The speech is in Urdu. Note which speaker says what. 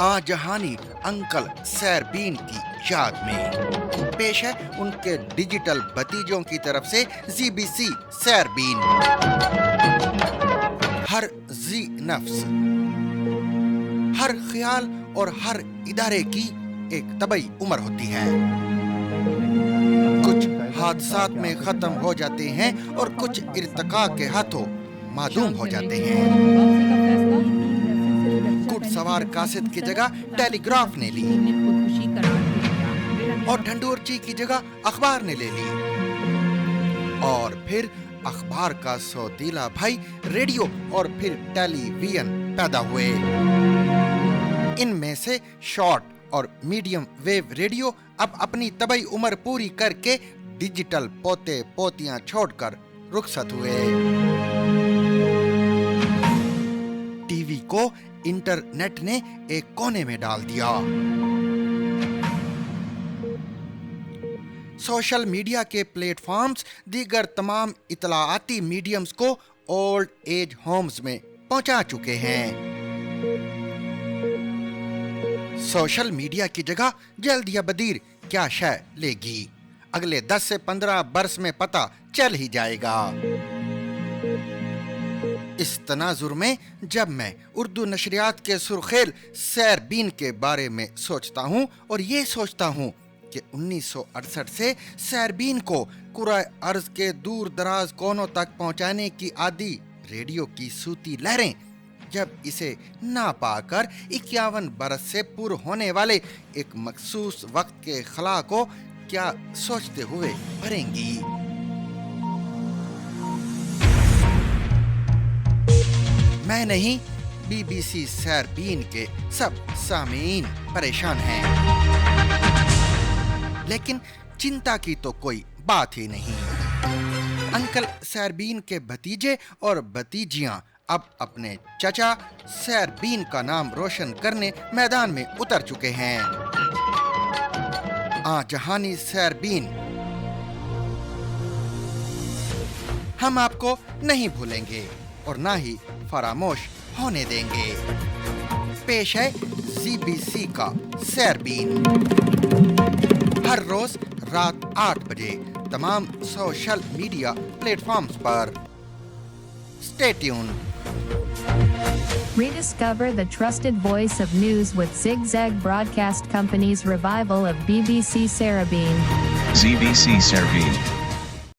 Speaker 1: آجہانی انکل سیربین کی یاد میں پیش ہے ان کے ڈیجیٹل بھتیجوں کی طرف سے زی بی سی سیربین۔ ہر ذی نفس، ہر خیال اور ہر ادارے کی ایک طبعی عمر ہوتی ہے۔ کچھ حادثات میں ختم ہو جاتے ہیں اور کچھ ارتقاء کے ہاتھوں معدوم ہو جاتے ہیں۔ گھڑ سوار قاصد کی جگہ ٹیلی گراف نے لی اور ڈھنڈورچی کی جگہ اخبار نے لے لی، اور پھر اخبار کا سوتیلا بھائی ریڈیو اور پھر ٹیلی ویژن پیدا ہوئے۔ ان میں سے شارٹ اور میڈیم ویو ریڈیو اب اپنی طبعی عمر پوری کر کے ڈیجیٹل پوتے پوتیاں چھوڑ کر رخصت ہوئے۔ ٹی وی کو انٹرنیٹ نے ایک کونے میں ڈال دیا۔ سوشل میڈیا کے پلیٹ فارمز دیگر تمام اطلاعاتی میڈیمز کو اولڈ ایج ہومز میں پہنچا چکے ہیں۔ سوشل میڈیا کی جگہ جلد یا بدیر کیا شے لے گی، اگلے 10 سے 15 برس میں پتہ چل ہی جائے گا۔ اس تناظر میں جب میں اردو نشریات کے سرخیل سیربین کے بارے میں سوچتا ہوں اور یہ سوچتا ہوں کہ 1968 سے سیربین کو کرۂ ارض کے دور دراز کونوں تک پہنچانے کی عادی ریڈیو کی صوتی لہریں جب اسے نہ پا کر 51 برس سے پر ہونے والے ایک مخصوص وقت کے خلا کو کیا سوچتے ہوئے بھریں گی۔ میں نہیں، بی بی سی سیربین کے سب سامعین پریشان ہیں، لیکن چنتا کی تو کوئی بات ہی نہیں۔ انکل سیربین کے بھتیجے اور بھتیجیاں اب اپنے چچا سیربین کا نام روشن کرنے میدان میں اتر چکے ہیں۔ آجہانی سیربین، ہم آپ کو نہیں بھولیں گے اور نہ ہی فراموش ہونے دیں گے۔ پیش ہے زی بی سی کا سیربین، ہر روز رات 8 بجے تمام social media plate forms per. Stay tuned.
Speaker 2: Rediscover the trusted voice of news with Zigzag Broadcast Company's revival of BBC Sarabeen.
Speaker 3: ZBC Sarabeen.